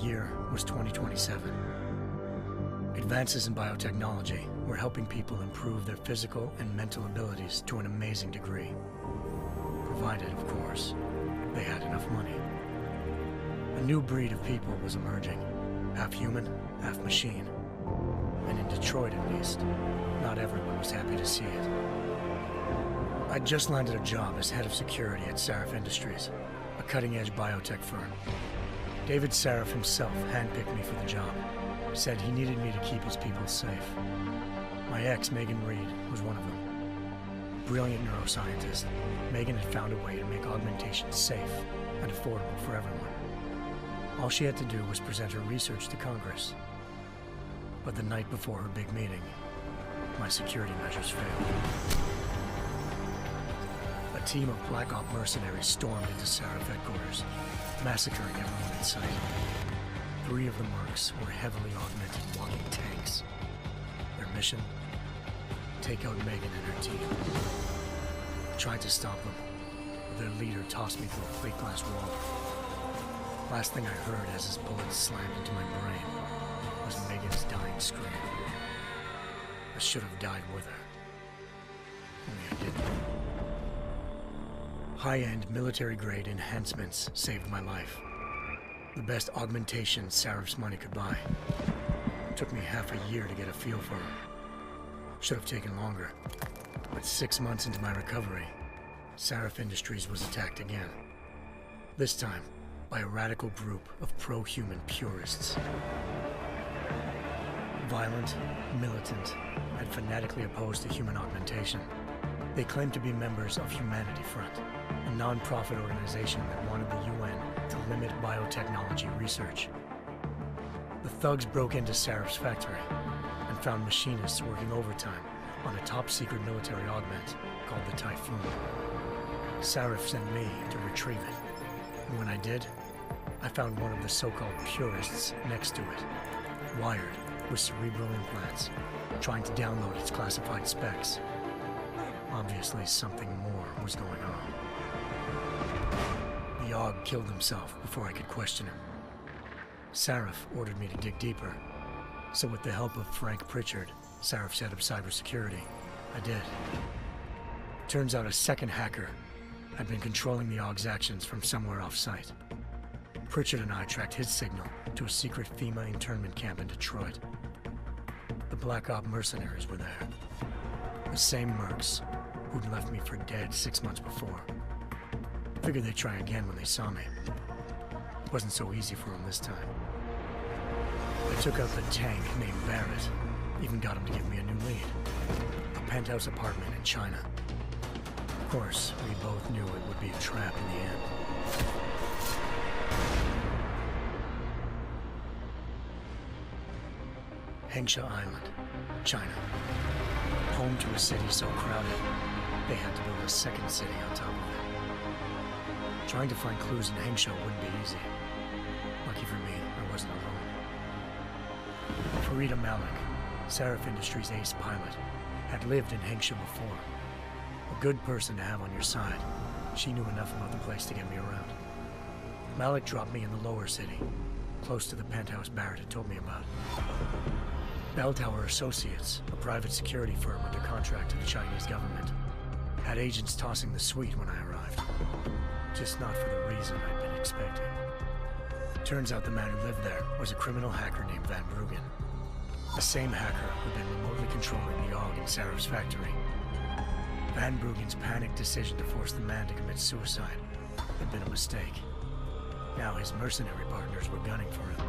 year was 2027. Advances in biotechnology were helping people improve their physical and mental abilities to an amazing degree. Provided, of course, they had enough money. A new breed of people was emerging, half human, half machine. And in Detroit, at least, not everyone was happy to see it. I'd just landed a job as head of security at Sarif Industries, a cutting-edge biotech firm. David Sarif himself handpicked me for the job, said he needed me to keep his people safe. My ex, Megan Reed, was one of them. Brilliant neuroscientist, Megan had found a way to make augmentations safe and affordable for everyone. All she had to do was present her research to Congress. But the night before her big meeting, my security measures failed. A team of Black Op mercenaries stormed into Sarif headquarters, massacring everyone in sight. 3 of the mercs were heavily augmented walking tanks. Their mission? Take out Megan and her team. I tried to stop them, but their leader tossed me through a plate glass wall. Last thing I heard as his bullets slammed into my brain was Megan's dying scream. I should have died with her. Only I didn't. High-end military-grade enhancements saved my life. The best augmentations Sarif's money could buy. It took me half a year to get a feel for her. Should have taken longer. But 6 months into my recovery, Sarif Industries was attacked again. This time, by a radical group of pro-human purists. Violent, militant, and fanatically opposed to human augmentation. They claimed to be members of Humanity Front, a non-profit organization that wanted the UN to limit biotechnology research. The thugs broke into Sarif's factory and found machinists working overtime on a top-secret military augment called the Typhoon. Sarif sent me to retrieve it, and when I did, I found one of the so-called purists next to it, wired with cerebral implants, trying to download its classified specs. Obviously, something more was going on. The Aug killed himself before I could question him. Sarif ordered me to dig deeper, so with the help of Frank Pritchard, Sarif's head of cybersecurity, I did. Turns out a second hacker had been controlling the Aug's actions from somewhere off-site. Pritchard and I tracked his signal to a secret FEMA internment camp in Detroit. The Black Op mercenaries were there. The same mercs who'd left me for dead 6 months before. Figured they'd try again when they saw me. It wasn't so easy for them this time. I took out the tank named Barrett, even got him to give me a new lead. A penthouse apartment in China. Of course, we both knew it would be a trap in the end. Hengsha Island, China. Home to a city so crowded, they had to build a second city on top of it. Trying to find clues in Hengsha wouldn't be easy. Lucky for me, I wasn't alone. Farida Malik, Sarif Industries' ace pilot, had lived in Hengsha before. A good person to have on your side. She knew enough about the place to get me around. Malik dropped me in the lower city, close to the penthouse Barrett had told me about. Bell Tower Associates, a private security firm under contract to the Chinese government, had agents tossing the suite when I arrived. Just not for the reason I'd been expecting. Turns out the man who lived there was a criminal hacker named Van Bruggen. The same hacker who'd been remotely controlling the Aug in Sarif's factory. Van Bruggen's panicked decision to force the man to commit suicide had been a mistake. Now his mercenary partners were gunning for him,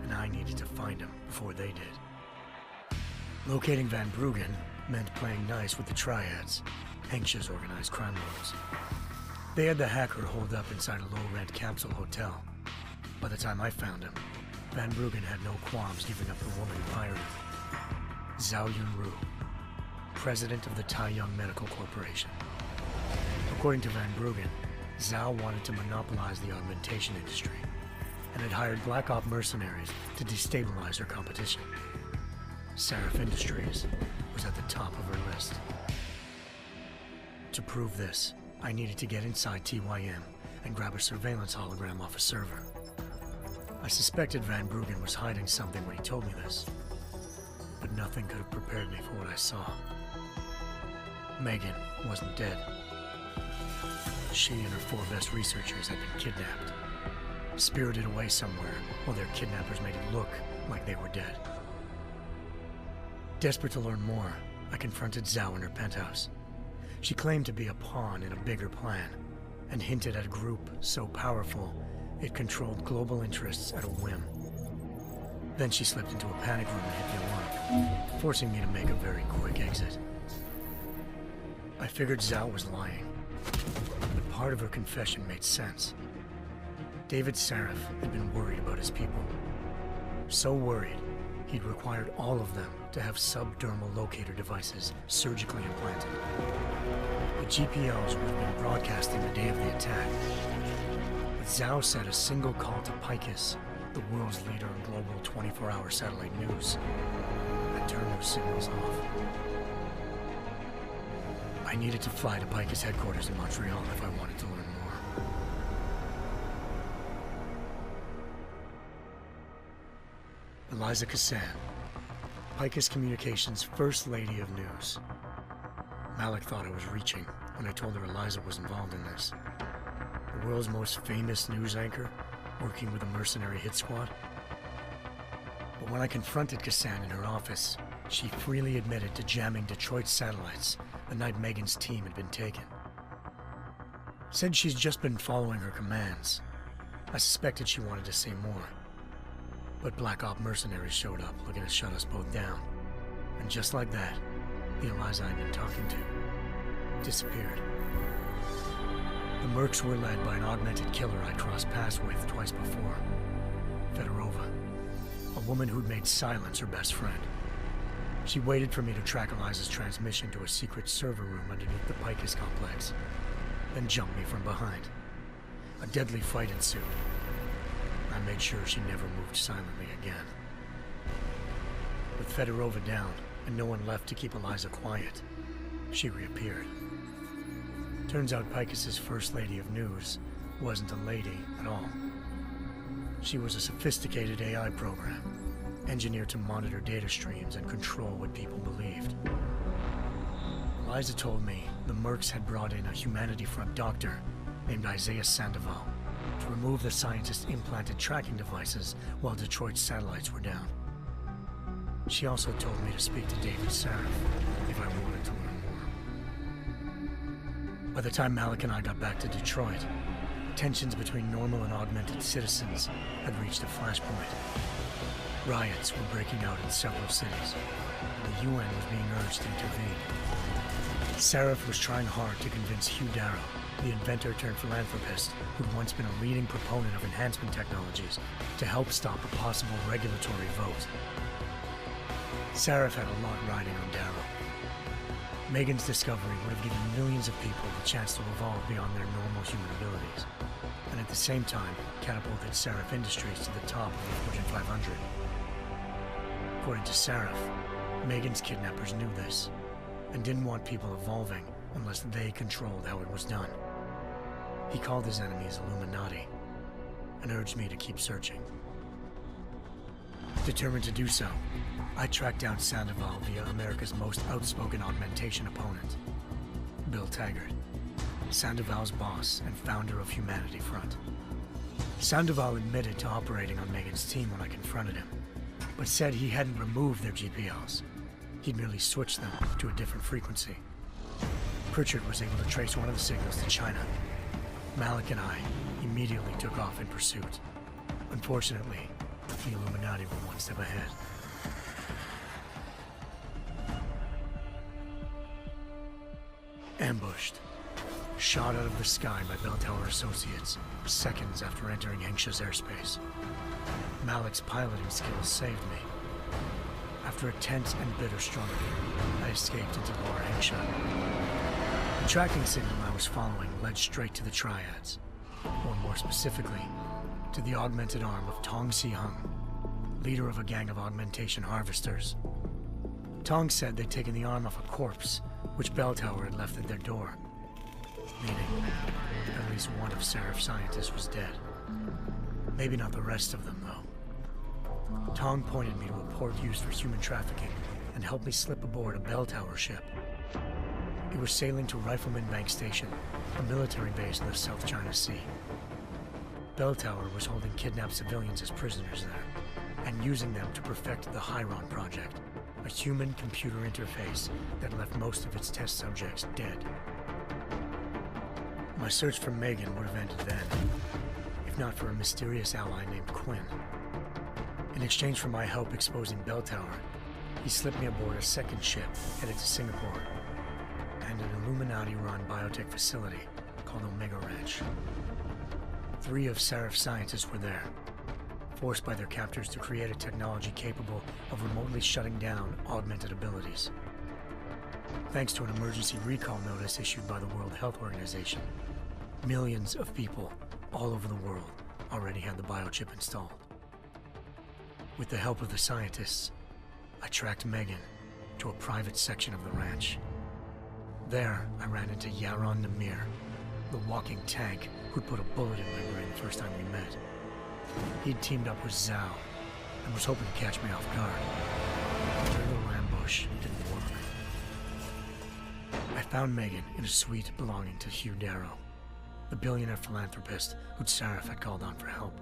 and I needed to find him before they did. Locating Van Bruggen meant playing nice with the Triads, Hengsha's organized crime lords. They had the hacker holed up inside a low-rent capsule hotel. By the time I found him, Van Bruggen had no qualms giving up the woman who hired him. Zhao Yunru, president of the Taiyang Medical Corporation. According to Van Bruggen, Zhao wanted to monopolize the augmentation industry and had hired Black Op mercenaries to destabilize her competition. Sarif Industries was at the top of her list. To prove this, I needed to get inside TYM and grab a surveillance hologram off a server. I suspected Van Bruggen was hiding something when he told me this, but nothing could have prepared me for what I saw. Megan wasn't dead. She and her 4 best researchers had been kidnapped, spirited away somewhere while their kidnappers made it look like they were dead. Desperate to learn more, I confronted Zhao in her penthouse. She claimed to be a pawn in a bigger plan, and hinted at a group so powerful it controlled global interests at a whim. Then she slipped into a panic room and hit the alarm, forcing me to make a very quick exit. I figured Zhao was lying, but part of her confession made sense. David Sarif had been worried about his people. So worried, he'd required all of them to have subdermal locator devices surgically implanted. The GPLs would have been broadcasting the day of the attack. But Zhao said a single call to Picus, the world's leader in global 24-hour satellite news, had turned those signals off. I needed to fly to Picus headquarters in Montreal if I wanted to learn more. Eliza Cassan, Picus Communications' First Lady of News. Malik thought I was reaching when I told her Eliza was involved in this. The world's most famous news anchor, working with a mercenary hit squad. But when I confronted Cassan in her office, she freely admitted to jamming Detroit's satellites the night Megan's team had been taken. Said she's just been following her commands. I suspected she wanted to say more. But Black Op mercenaries showed up looking to shut us both down. And just like that, the Eliza I'd been talking to disappeared. The mercs were led by an augmented killer I'd crossed paths with twice before. Fedorova, a woman who'd made silence her best friend. She waited for me to track Eliza's transmission to a secret server room underneath the Picus complex, then jumped me from behind. A deadly fight ensued. I made sure she never moved silently again. With Fedorova down, and no one left to keep Eliza quiet, she reappeared. Turns out Picus's First Lady of News wasn't a lady at all. She was a sophisticated AI program, engineered to monitor data streams and control what people believed. Eliza told me the mercs had brought in a Humanity Front doctor named Isaiah Sandoval to remove the scientist's implanted tracking devices while Detroit's satellites were down. She also told me to speak to David Sarif if I wanted to learn more. By the time Malik and I got back to Detroit, tensions between normal and augmented citizens had reached a flashpoint. Riots were breaking out in several cities, and the UN was being urged to intervene. Sarif was trying hard to convince Hugh Darrow, the inventor turned philanthropist who'd once been a leading proponent of enhancement technologies, to help stop a possible regulatory vote. Sarif had a lot riding on Darrow. Megan's discovery would have given millions of people the chance to evolve beyond their normal human abilities, and at the same time catapulted Sarif Industries to the top of the Fortune 500. According to Sarif, Megan's kidnappers knew this, and didn't want people evolving unless they controlled how it was done. He called his enemies Illuminati, and urged me to keep searching. Determined to do so, I tracked down Sandoval via America's most outspoken augmentation opponent, Bill Taggart, Sandoval's boss and founder of Humanity Front. Sandoval admitted to operating on Megan's team when I confronted him, but said he hadn't removed their GPLs. He'd merely switched them to a different frequency. Pritchard was able to trace one of the signals to China. Malik and I immediately took off in pursuit. Unfortunately, the Illuminati were one step ahead. Ambushed. Shot out of the sky by Bell Tower Associates, seconds after entering Hengsha's airspace. Malik's piloting skills saved me. After a tense and bitter struggle, I escaped into Lower Hengsha. The tracking signal I was following led straight to the Triads, or more specifically, to the augmented arm of Tong Si-hung, leader of a gang of augmentation harvesters. Tong said they'd taken the arm off a corpse, which Bell Tower had left at their door, meaning at least one of Sarif's scientists was dead. Maybe not the rest of them, though. Tong pointed me to a port used for human trafficking and helped me slip aboard a bell tower ship. It was sailing to Rifleman Bank Station, a military base in the South China Sea. Bell Tower was holding kidnapped civilians as prisoners there, and using them to perfect the Hyron Project, a human-computer interface that left most of its test subjects dead. My search for Megan would have ended then, if not for a mysterious ally named Quinn. In exchange for my help exposing Bell Tower, he slipped me aboard a second ship headed to Singapore, and an Illuminati-run biotech facility called Omega Ranch. 3 of Seraph's scientists were there, forced by their captors to create a technology capable of remotely shutting down augmented abilities. Thanks to an emergency recall notice issued by the World Health Organization, millions of people all over the world already had the biochip installed. With the help of the scientists, I tracked Megan to a private section of the ranch. There, I ran into Yaron Namir, the walking tank who'd put a bullet in my brain the first time we met. He'd teamed up with Zhao and was hoping to catch me off guard. Their little ambush didn't work. I found Megan in a suite belonging to Hugh Darrow, the billionaire philanthropist who'd Seraph had called on for help.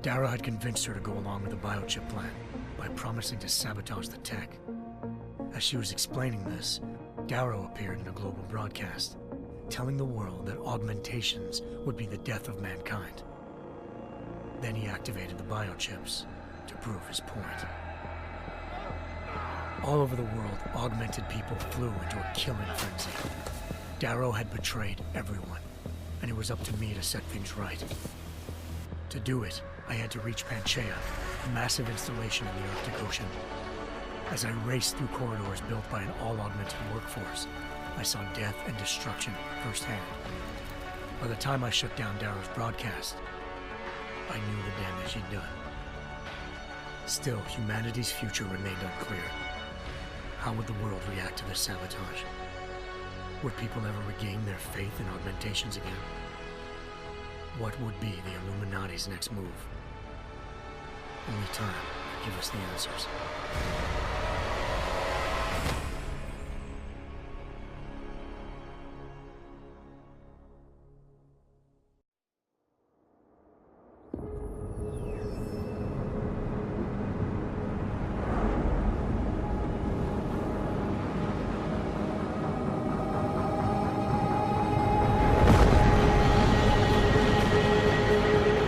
Darrow had convinced her to go along with the biochip plan by promising to sabotage the tech. As she was explaining this, Darrow appeared in a global broadcast, telling the world that augmentations would be the death of mankind. Then he activated the biochips to prove his point. All over the world, augmented people flew into a killing frenzy. Darrow had betrayed everyone, and it was up to me to set things right. To do it, I had to reach Panchaea, a massive installation in the Arctic Ocean. As I raced through corridors built by an all-augmented workforce, I saw death and destruction firsthand. By the time I shut down Darrow's broadcast, I knew the damage he'd done. Still, humanity's future remained unclear. How would the world react to this sabotage? Would people ever regain their faith in augmentations again? What would be the Illuminati's next move? Only time could give us the answers.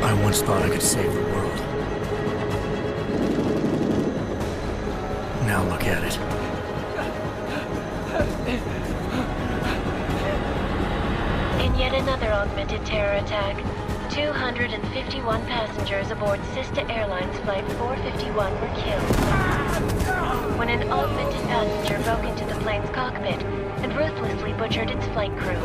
I once thought I could save the world. Now look at it. In yet another augmented terror attack, 251 passengers aboard Sister Airlines Flight 451 were killed when an augmented passenger broke into the plane's cockpit and ruthlessly butchered its flight crew.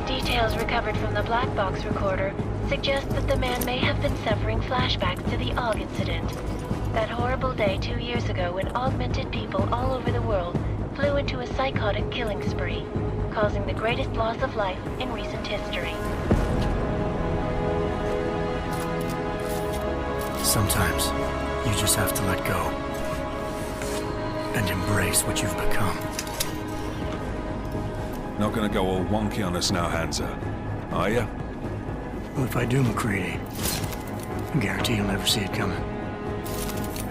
Details recovered from the black box recorder suggest that the man may have been suffering flashbacks to the Aug incident. That horrible day 2 years ago when augmented people all over the world flew into a psychotic killing spree, causing the greatest loss of life in recent history. Sometimes, you just have to let go and embrace what you've become. Not gonna go all wonky on us now, Hansa, are ya? Well, if I do, McCready, I guarantee you'll never see it coming.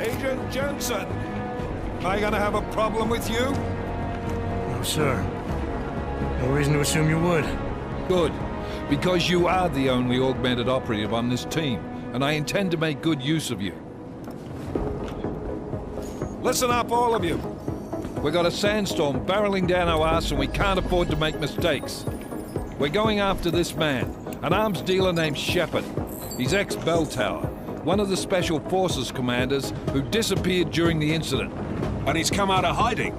Agent Jensen! Am I gonna have a problem with you? No, sir. No reason to assume you would. Good, because you are the only augmented operative on this team, and I intend to make good use of you. Listen up, all of you. We got a sandstorm barreling down our ass and we can't afford to make mistakes. We're going after this man, an arms dealer named Shepard. He's ex-Bell Tower, one of the Special Forces commanders who disappeared during the incident. And he's come out of hiding.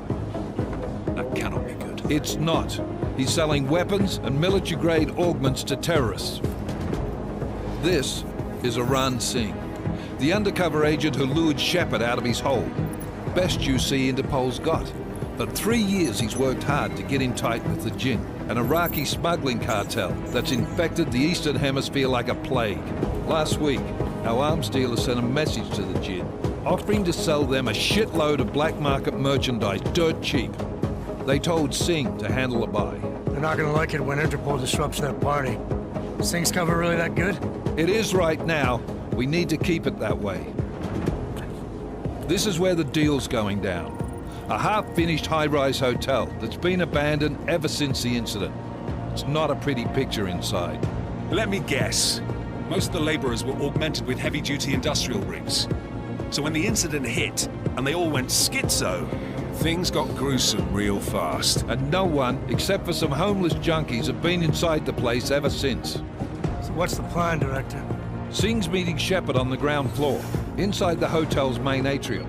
That cannot be good. It's not. He's selling weapons and military-grade augments to terrorists. This is Aran Singh, the undercover agent who lured Shepard out of his hole. Best you see Interpol's got. For 3 years he's worked hard to get in tight with the Jinn, an Iraqi smuggling cartel that's infected the Eastern Hemisphere like a plague. Last week, our arms dealer sent a message to the Jinn, offering to sell them a shitload of black market merchandise dirt cheap. They told Singh to handle the buy. They're not gonna like it when Interpol disrupts their party. Singh's cover really that good? It is right now. We need to keep it that way. This is where the deal's going down. A half-finished high-rise hotel that's been abandoned ever since the incident. It's not a pretty picture inside. Let me guess. Most of the laborers were augmented with heavy-duty industrial rigs. So when the incident hit, and they all went schizo, things got gruesome real fast. And no one, except for some homeless junkies, have been inside the place ever since. So what's the plan, Director? Singh's meeting Shepard on the ground floor, inside the hotel's main atrium.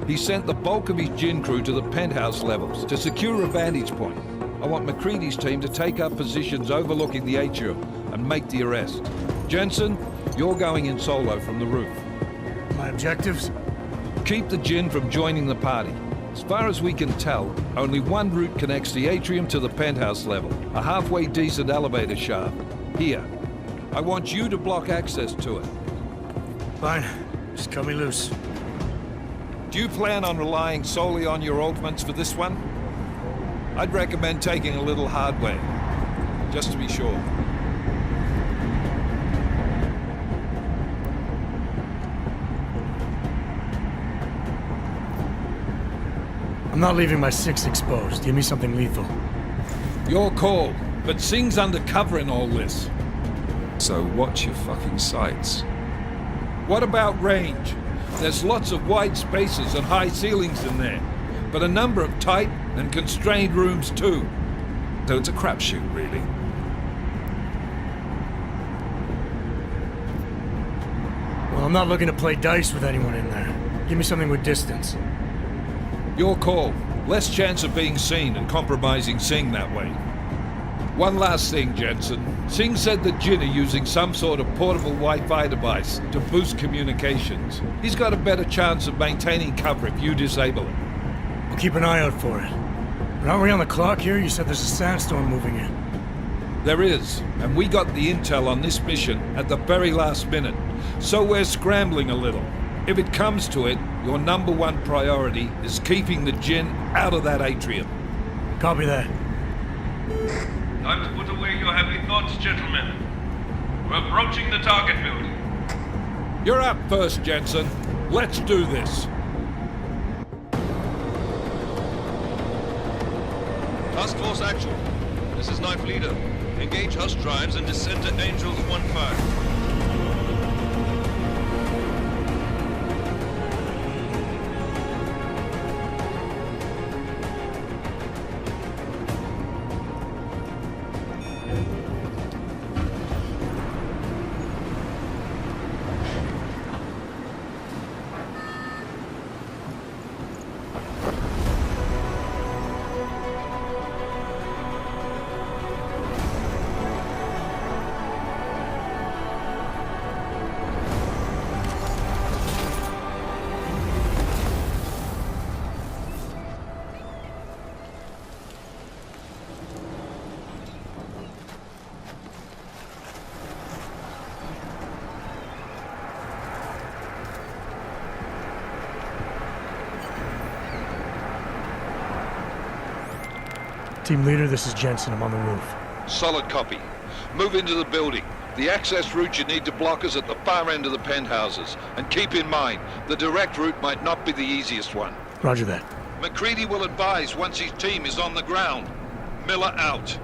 He sent the bulk of his Jinn crew to the penthouse levels to secure a vantage point. I want McCready's team to take up positions overlooking the atrium and make the arrest. Jensen, you're going in solo from the roof. My objectives? Keep the Jinn from joining the party. As far as we can tell, only one route connects the atrium to the penthouse level, a halfway decent elevator shaft. Here. I want you to block access to it. Fine. Just cut me loose. Do you plan on relying solely on your augments for this one? I'd recommend taking a little hardware, just to be sure. I'm not leaving my 6 exposed. Give me something lethal. Your call, but Singh's undercover in all this. So watch your fucking sights. What about range? There's lots of wide spaces and high ceilings in there, but a number of tight and constrained rooms too. So it's a crapshoot, really. Well, I'm not looking to play dice with anyone in there. Give me something with distance. Your call. Less chance of being seen and compromising Singh that way. One last thing, Jensen. Singh said the Jinn are using some sort of portable Wi-Fi device to boost communications. He's got a better chance of maintaining cover if you disable it. We'll keep an eye out for it. But aren't we on the clock here? You said there's a sandstorm moving in. There is, and we got the intel on this mission at the very last minute, so we're scrambling a little. If it comes to it, your number one priority is keeping the Jinn out of that atrium. Copy that. Time to put away your heavy thoughts, gentlemen. We're approaching the target building. You're up first, Jensen. Let's do this. Task Force Actual. This is Knife Leader. Engage Hush drives and descend to Angels 1-5. Team leader, this is Jensen. I'm on the roof. Solid copy. Move into the building. The access route you need to block is at the far end of the penthouses. And keep in mind, the direct route might not be the easiest one. Roger that. McCready will advise once his team is on the ground. Miller out.